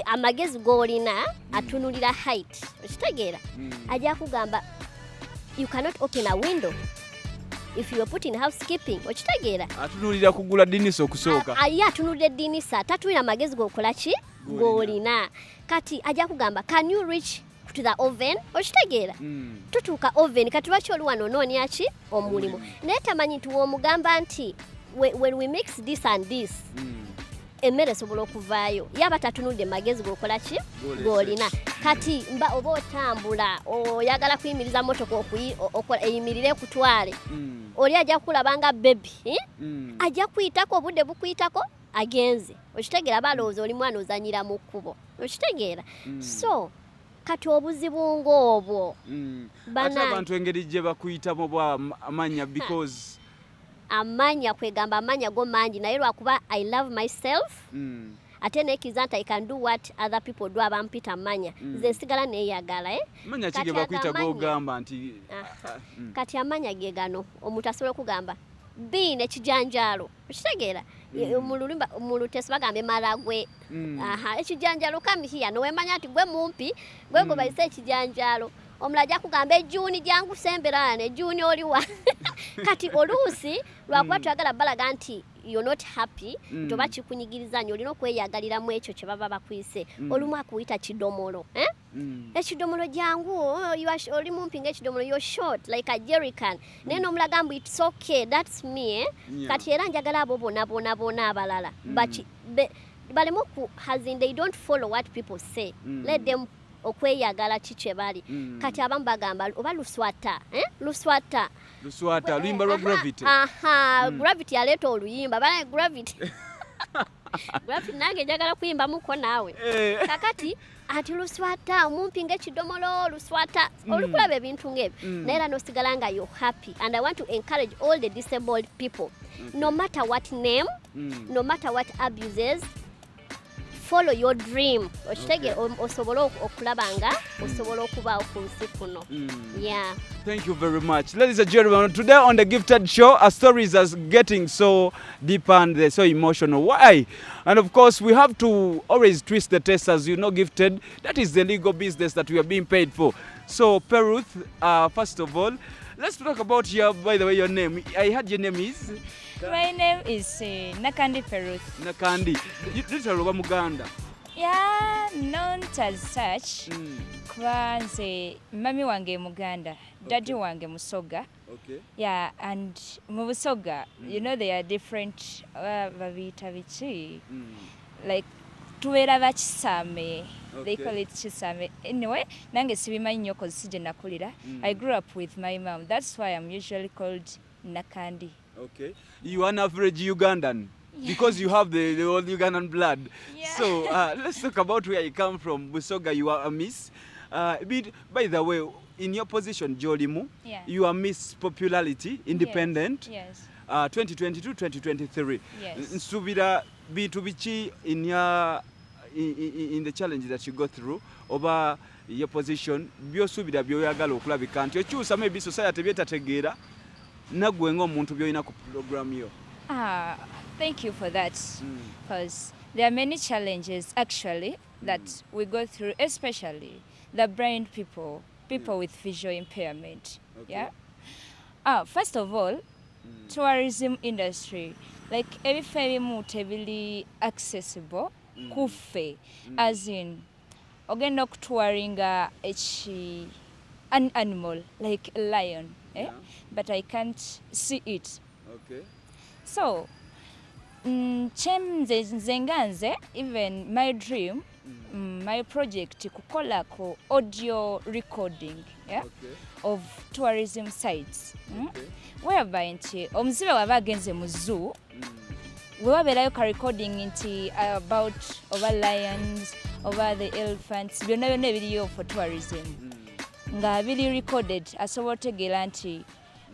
amagezi golina atunulira height. Okitegeera? Ajja kugamba you cannot open a window if you are put in housekeeping. Okitegeera? Atunulira kugula dinisa okusooka. Atunulira dinisa tatulina amagezi gokola ki golina. Kati ajja kugamba can you reach to the oven? Okitegeera? Tutuuka oven kati lwaki oli wano onoonya ki omulimu. Naye tamanyi nti w'omugamba nti when we mix this and this emmere esobola okuvaayo yaba tatunudde magezi gokola ki golina. Kati mba oba otambula oyagala kuyimiriza motoka eyimirire kutwale oli ajja kukulabanga bebi ajja kuyitako obudde bukuyitako agenze. Okitegeera balowooza oli mwana ozanyira mu kkubo. Okitegeera? So kati obuzibu ng'obwo ate abantu engeri gye bakuyitamu bwa amanya because amanya kwegamba amanya go mangi naye lwakuba I love myself ate nekiza nti I can do what other people do abampita amanya nze nsigala neeyagala manya ki ge bakuyita g'ogamba nti kati amanya ge gano omuntu asobola okugamba bi nekijanjaalo. Okitegeera? mu Lutesi bagambe malagwe. Ekijanjaalo kamihiya nowemanya nti gwe mumpi gwe gwe bayise ekijanjaalo. Omulala ajja kugamba ejjuuni jangu semberane ejjuuni oliwa. Kati oluusi lwakuba tuyagala balaga nti you're not happy toba kikunyigiriza nyo olina okweyagaliramu ekyo kye baba bakwise olumu akuyita kidomolo ekidomolo jangu oli mumpi ng'ekidomolo you're short like a jerrycan naye n'omulaga mbu it's okay that's me kati era njagala abo bonna abalala balemu they don't follow what people say let them okweyagala kikye bali kati abamu bagamba oba luswata luyimba lwa gravity gravity yaleeta oluyimba bala gravity nange njagala kuyimba muko naawe kakati ati luswata omumpi ng'ekidomolo luswata olukulaba ebintu ng'ebyo naye era n'osigala nga you're happy and I want to encourage all the disabled people no matter what name no matter what abuses follow your dream okitege osobola okulaba nga osobola okubaawo ku nsi kuno yeah. Thank you very much. Ladies and gentlemen, today on the Gifted Show, our stories are getting so deep and they're so emotional. Why? And of course, we have to always twist the test, as you know, Gifted. That is the legal business that we are being paid for. So, Peruth, first of all, let's talk about by the way, your name. I heard your name is? My name is Nakandi Peruth. Nakandi. Literally, Muganda. Yeah, known as such. Kuba nze mami wange Muganda, daddy wange Musoga. Okay. Yeah, and mu Busoga, you know they are different babita bichi. Like tubeera bakisame. They call it Chisame. Anyway, nange sibimanyi nnyo cause sije nakulira. I grew up with my mom. That's why I'm usually called Nakandi. Okay. You are an average Ugandan. Yeah. Because you have the old Ugandan blood. Yeah. So let's talk about where you come from. Busoga, you are a Miss. By the way, in your position, Jolimu, you are Miss Popularity, Independent. Yes. 2022-2023. Yes. Nsubira bitubichi in the challenge that you go through over your position. Biosubira byoyagala okulabika nti okyusa maybe society byetategeera nagwe ng'omuntu byolina ku program yo. Thank you for that. Because there are many challenges actually that we go through, especially the blind people with visual impairment. Okay. Yeah. First of all, tourism industry, like everything tebili accessible, kufe, as in ogenda okutwaringa an animal like a lion, but I can't see it. Okay. So, nze even my dream, my project kukola ko audio recording of tourism sites, whereby nti omuzibe waba agenze mu zoo wewabeerayo ka recording nti about over lions, over the elephants, byonna ebiriyo for tourism nga biri recorded asobola otegeera nti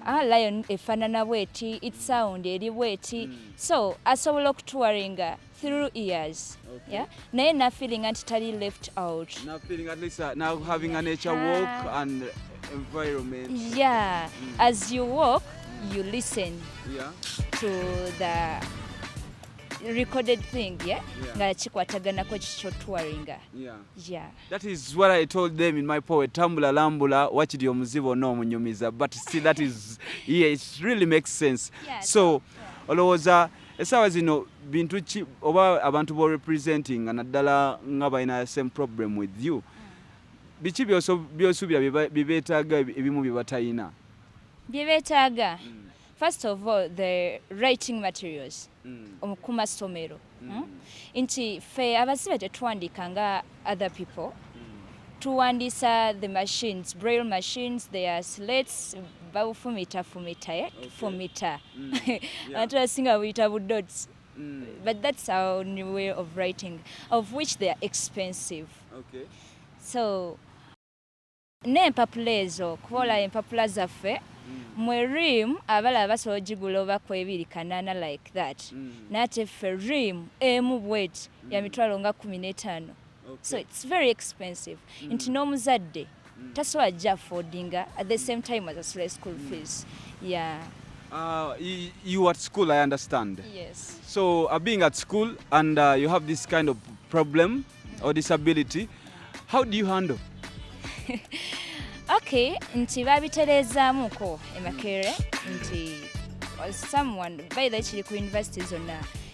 lion efaanana bweti, its sound eri bweti, so asobola okutwaringa through years. Yeah, naye na feeling anti tali left out. Now feeling at least now having a nature walk and environment. Yeah, as you walk, you listen to the recorded thing, nga chikwataganako chichotwaringa. Yeah. That is what I told them in my poet, tambula lambula wachidi omuzibo no munyumiza, but still that is it really makes sense. So olowooza esawa zino bintu ki oba abantu bo representing naddala nga balina same problem with you, biki byosubira bibeetaaga ebimu bye batayina? Byebeetaaga, first of all, the writing materials. Ku masomero. Nti fe abazibe tetwandika nga other people. Tuwandisa the machines, braille machines, they are slates, bawufumita fumita. Antulasinga buyita bu dots. But that's our new way of writing, of which they are expensive. Okay. So, n'empapula ezo, kubola empapula zaffe, mwerim abala basobola ogigula oba ku 280 like that. Nate ffe rim emu bwet ya mitwalo nga 15. So it's very expensive. Nti n'omuzadde tasobola gya affordinga at the same time as a school fees. Yeah. You at school, I understand. Yes. So being at school and you have this kind of problem or disability, how do you handle? Okay, nti babitereezaamuko emakere nti someone by the chili universities on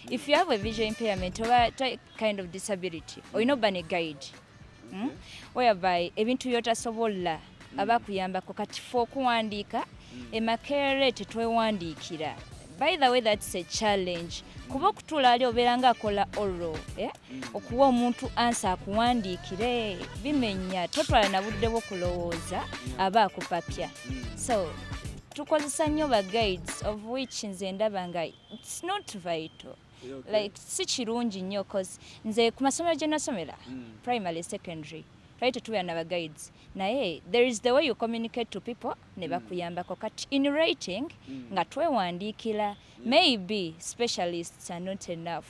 if you have a visual impairment or a kind of disability or you know ban a guide whereby ebintu byotasobola abakuyambako kati fo okuwandiika emakerere tetwewandiikira. By the way, that's a challenge. Kuba okutuula ali obeera ng'akola oral okuwa omuntu ansa akuwandiikire bimenya totwala na budde bw'okulowooza aba akupapya. So tukozesa nnyo ba guides of which nze ndaba nga it's not vital. Like si kirungi nnyo cause nze ku masomero gye nasomera primary secondary twali tetubeera na ba guides naye there is the way you communicate to people ne bakuyambako kati in writing nga twewandiikira maybe specialists are not enough.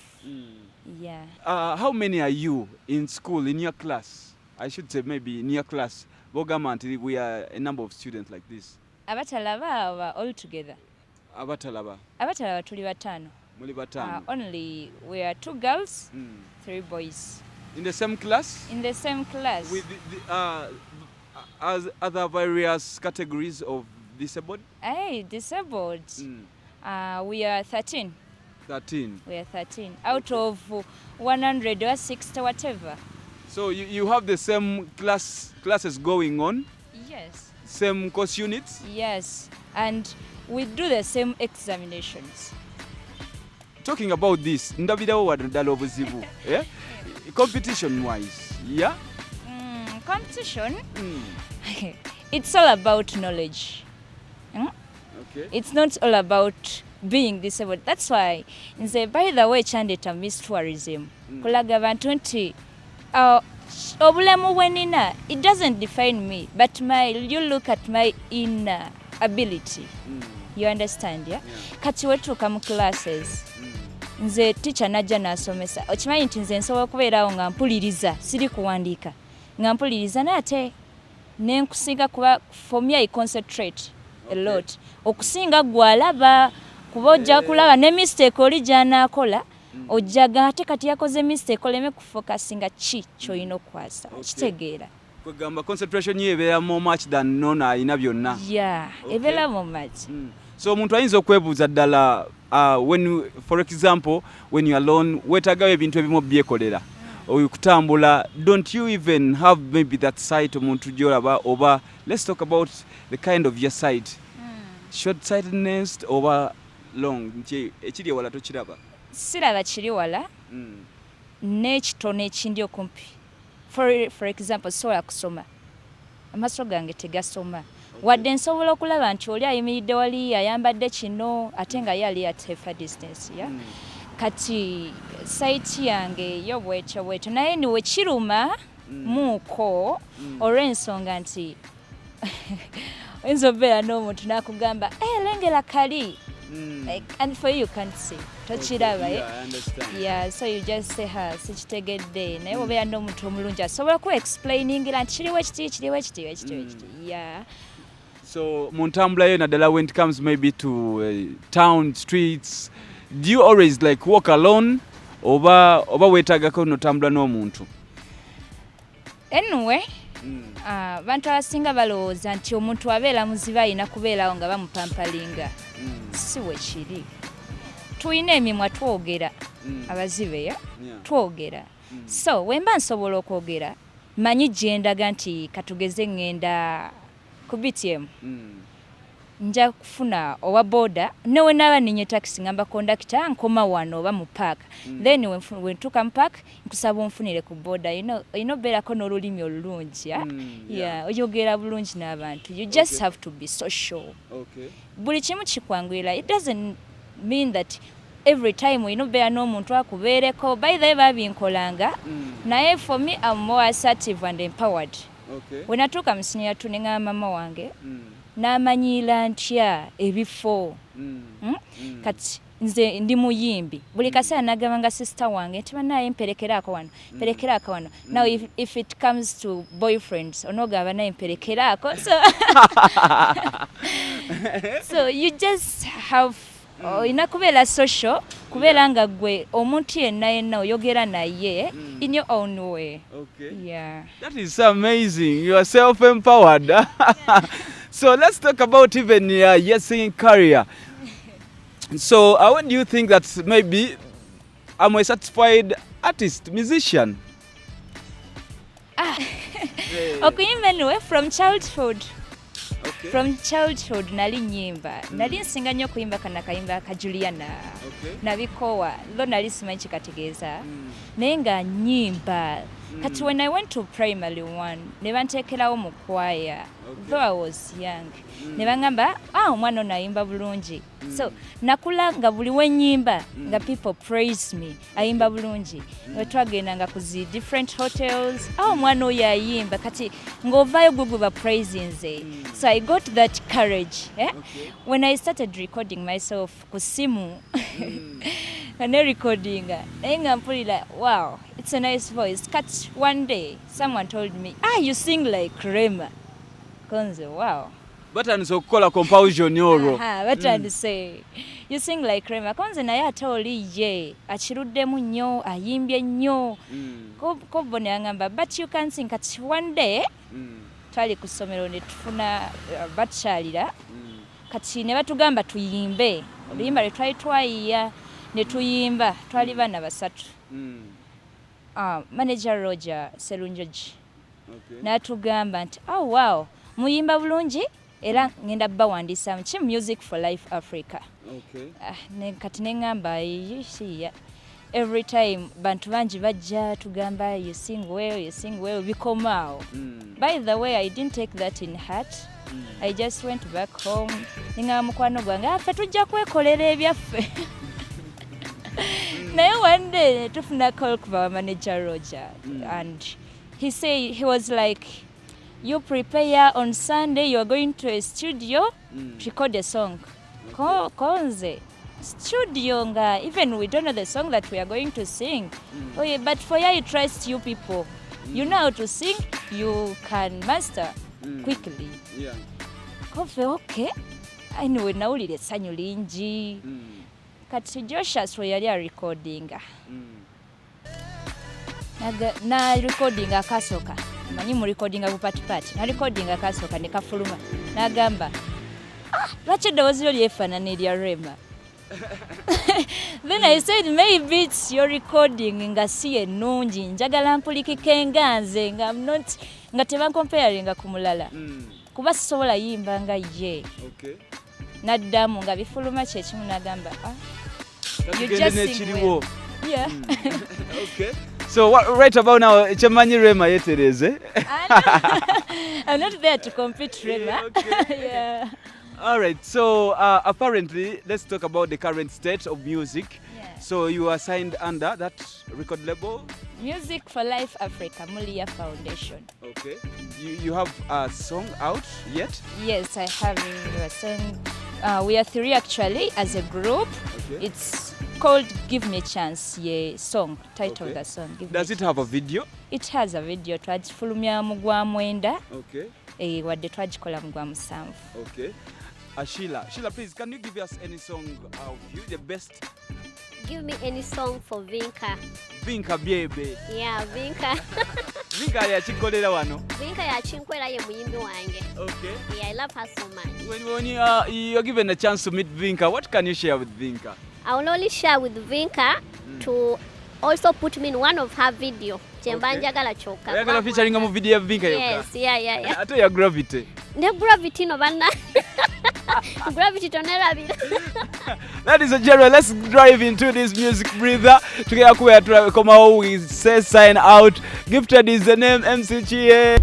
Yeah. How many are you in school, in your class? I should say maybe in your class. Bogamanti, we are a number of students like this. Abatalaba all together. Abatalaba tuli batano. Muli batano. Only we are 2 girls, 3 boys. In the same class? In the same class. With as other various categories of disabled? Hey, disabled. We are 13. 13. We are 13. Out of 100 or 60, whatever. So you have the same classes going on? Yes. Same course units? Yes. And we do the same examinations. Talking about this, ndabidawo wadala obuzibu. Competition wise, yeah? Competition? It's all about knowledge. Okay. It's not all about being disabled. That's why, by the way, chandeta Miss Tourism, kulaga abantu nti obulemu bwenina, it doesn't define me, but you look at my inner ability. You understand, yeah? Kati wetuuka mu classes. Nze teacher najja n'asomesa. Okimanyi nti nze nsobola okubeerawo nga mpuliriza, siri kuwandiika. Nga mpuliriza nate nenkusinga kuba for me I concentrate a lot. Okusinga gwalaba kuba ojja kulaba ne mistake oli gy'anaakola ojjaga ate kati yakoze mistake oleme kufocusinga ki ky'olina okwasa. Kitegeera. Kwegamba concentration ye ebeera more much than nona ayina byonna. Yeah, ebeera more much. So omuntu ayinza okwebuuza ddala for example when you are alone wetagawo ebintu ebimu byekolera okutambula, don't you even have maybe that sight omuntu gyolaba oba let's talk about the kind of your sight short-sightedness oba long nti ekiri wala tokiraba? Siraba kiri wala n'ekitono ekindi okumpi. For example sobola kusoma amaaso gange tegasoma wadde nsobola okulaba nti oli ayimiridde wali ayambadde kino ate nga yali at a distance. Kati saiti yange yo bwetyo naye niwe kiruma muuko olw'ensonga nti oyinza obeera n'omuntu n'akugamba lengera kali and for you can't see tokiraba. Yeah, so you just say sikitegedde naye obeera n'omuntu omulungi asobola ku explainingira nti kiriwo ekiti. Yeah. So muntambula yo naddala when it comes maybe to town streets, do you always like walk alone oba wetagako notambula n'omuntu? Anyway, bantu abasinga balowooza nti omuntu abeera muzibe ayina kubeerawo nga bamupampalinga. Si we kiri. Tuyina emimwa twogera abazibe twogera. So wemba nsobola okwogera manyi gye ndaga nti katugeze ngenda ku BTM nja kufuna owa boda newe naba ninye taxi ngamba conductor nkoma wano oba mu park then when tuka mu park nkusaba onfunire ku boda beera ko n'olulimi olulungi oyogera bulungi n'abantu. You just have to be social. Buli kimu kikwangwira. It doesn't mean that every time beera n'omuntu akubeereko. By the way babinkolanga naye for me I'm more assertive and empowered. When natuuka mu senior two ne ngamba mama wange n'amanyiira ntya ebifo kati nze ndi muyimbi buli kaseera nagambanga sister wange nti banaye mperekeraako wano. Now if it comes to boyfriends onogamba naye mperekeraako. So you just have olina kubeera social kubeera nga gwe omuntu yenna oyogera naye in your own way. Yeah. That is amazing. You are self-empowered. So let's talk about even your singing career. So when do you think that maybe I'm a certified artist, musician? Okuyimba anyway from childhood. Okay. From childhood nali nyimba. Nali nsinga nnyo okuyimba kana kayimba ka Juliana. Okay. Nabikowa. Lo nali simanyi kikategeeza. Naye nga nyimba. Kati when I went to primary one, ne banteekerawo mu choir. Though I was young. Ne bangamba, omwana ono ayimba bulungi. So nakula nga buli we nyimba nga people praise me. Ayimba bulungi. We twagendanga ku zi different hotels. Omwana oyo ayimba kati ng'ovaayo gwe ba praising nze. So I got that courage. When I started recording myself ku simu. And recording, naye mpulira, wow, it's a nice voice. Cut one day, someone told me, you sing like Rema. Konze, wow. Batandise okukola composition yolwo. Batandise, you sing like Rema. Konze naye ate oli ye, akiruddemu nnyo, ayimbye nnyo. Ko yangamba, but you can sing. Kati one day, twali ku ssomero ne tufuna batukyalira. Kati ne batugamba tuyimbe. Oluyimba lwe twali twayiya. Netuyimba twali bana basatu. Manager Roger Serunjoji. Natugamba nti wow, muyimba bulungi era ngenda bawandiisa mu Music for Life Africa. Kati nengamba every time bantu banji bajja tugamba you sing well bikomao. By the way, I didn't take that in heart. I just went back home. Ninga mukwano gwange afe tujja kwekolera ebyaffe. Now one day tufuna call kuva manager Roger and he was like, you prepare on Sunday, you are going to a studio to record a song. Konze studio nga even we don't know the song that we are going to sing. But for you, I trust you people. You know how to sing, you can master quickly. Okay. Anyway, nawulire essanyu lingi. Kati Joshua so yali a recording. Na recording akasoka. Manyi mu recording bupatipati. Na recording akasoka ne kafuluma. Nagamba, lwaki eddoboozi lyo lyefaanana erya Rema? Then I said, maybe it's your recording nga si ennungi. Njagala mpulikike nga nze nga tebankomparinga ku mulala. Kuba sisobola yimba nga ye. Naddamu nga bifuluma kyekimu nagamba you just sing well. Yeah. Okay. So right about now Chamanyi Rema yetereze. I'm not there to compete Rema. Yeah. All right. So apparently let's talk about the current state of music. So you are signed under that record label? Music for Life Africa, Muliro Foundation. Okay. You have a song out yet? Yes, I have a song. We are three actually as a group. Okay. It's called Give Me a Chance, song, title of the song. Does it have a video? It has a video. Twagifulumya mu gwa mwenda. Okay. Wadde twagikola mu gwa musanvu. Okay. Sheila, please, can you give us any song of you, the best? Give me any song for Vinka. Vinka baby. Yeah, Vinka. Vinka yachikolera wano. Vinka yachinkwera ye muyimbi wange. Okay. Yeah, I love her so much. When you're given a chance to meet Vinka, what can you share with Vinka? I will only share with Vinka to also put me in one of her video. Chembanjagala choka. Yagala featuring mu video Vinka yoka. Yes, yeah. Ate ya gravity. Ne gravity no banna. Gravity tonerabira. Ladies and gentlemen, let's drive into this music breather. Together we are come out, we say sign out. Gifted is the name MCGA.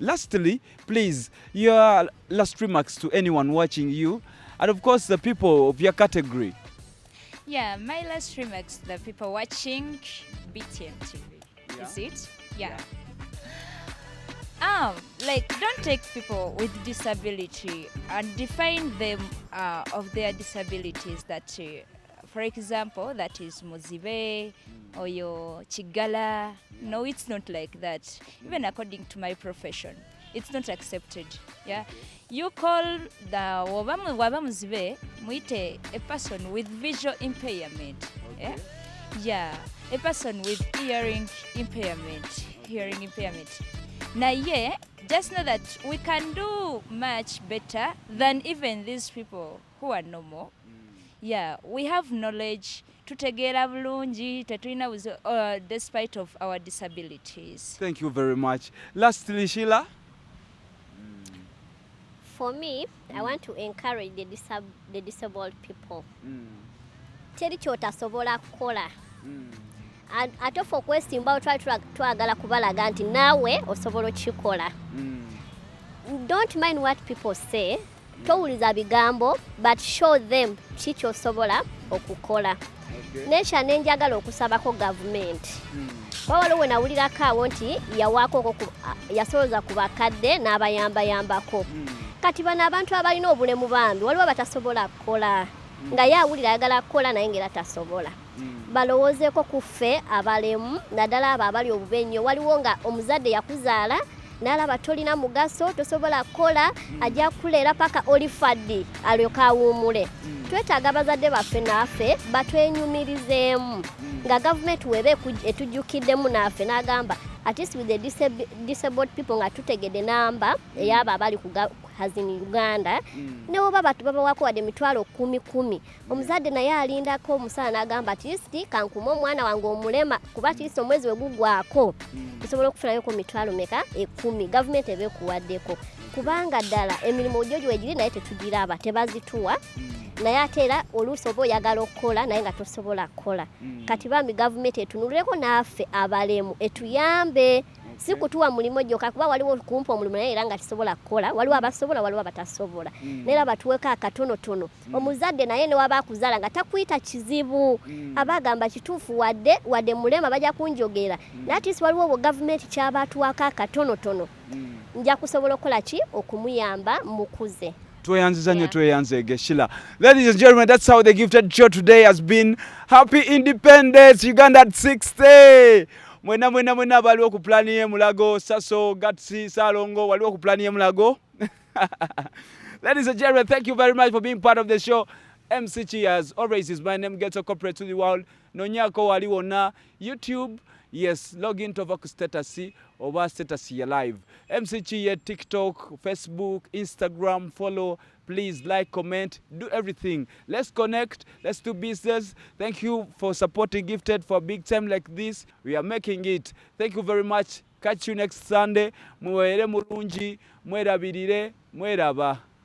Lastly, please, your last remarks to anyone watching you, and of course the people of your category. Yeah, my last remarks to the people watching BTM TV. Is it? Yeah. Don't take people with disability and define them of their disabilities that, for example, that is Muzibe or your Chigala. No, it's not like that. Even according to my profession, it's not accepted. Yeah, you call the Waba Muzibe, muite a person with visual impairment. Okay. Yeah, a person with hearing impairment. naye just know that we can do much better than even these people who are normal. Yeah, we have knowledge, tutegeera bulungi, tetulina despite of our disabilities. Thank you very much. Lastly, Sheila? For me, I want to encourage the disabled people. Teri kyotasobola kukola. Ate ffe okwesimbawo twagala kubalaga nti naawe osobola okikola. Don't mind what people say. Towuliza bigambo, but show them ki ky'osobola okukola. Nekya nenjagala okusabako gavumenti. Waliwo we nawulirako awo nti yasolooza ku bakadde n'abayambayambako. Kati bano abantu abalina obulemu bambi waliwo batasobola kukola. Nga ye awulira ayagala kukola naye ng'era tasobola. Balowoozeeko ku ffe abalemu naddala abo abali obubenyo. Waliwo nga omuzadde yakuzaala n'alaba tolina mugaso tosobola kukola ajja kuleera paka olifaddi alyoka awuumule. Twetaaga abazadde baffe naffe batwenyumirizeemu nga gavumenti weba etujjukiddemu naffe n'agamba at least with the disabled people nga tutegedde namba ey'abo abali ku hazini Uganda ne oba babawako wadde emitwalo 10,000 omuzadde naye alindako omusala n'agamba at least kankuma omwana wange omulema kuba at least omwezi we gugwako tusobola okufunayo ku mitwalo meka 10 gavumenti ebe kuwaddeko kubanga ddala emirimu gyo wegiri naye tetugiraba tebazituwa naye ate era oluusi oba oyagala okukola naye nga tosobola kukola kati bambi gavumenti etunulireko naffe abalemu etuyambe si kutuwa mulimo gyokka kuba waliwo kumpa omulimu naye era nga tisobola kukola waliwo abasobola waliwo abatasobola naye batuweko akatonotono omuzadde naye ne waba akuzaala nga takuyita kizibu abagamba kituufu wadde mulema bajja kunjogera naye ati waliwo obwo gavumenti kyabatuwako akatonotono nja kusobola okukola ki okumuyamba mukuze. Sheila. Ladies and gentlemen, that's how the gifted show today has been. Happy Independence, Uganda at 60. Mwena waliwo ku plani ye mulago Saso Gatsi Salongo waliwo ku plani ye mulago. Ladies and gentlemen, thank you very much for being part of the show. MCG as always is my name, gets a corporate to the world. Nonyako waliwo na YouTube. Yes, log into Vaku status or status here live. MCG TikTok, Facebook, Instagram, follow. Please like, comment, do everything. Let's connect. Let's do business. Thank you for supporting Gifted for a big time like this. We are making it. Thank you very much. Catch you next Sunday. Muwere mulungi, mwerabirire, mweraba.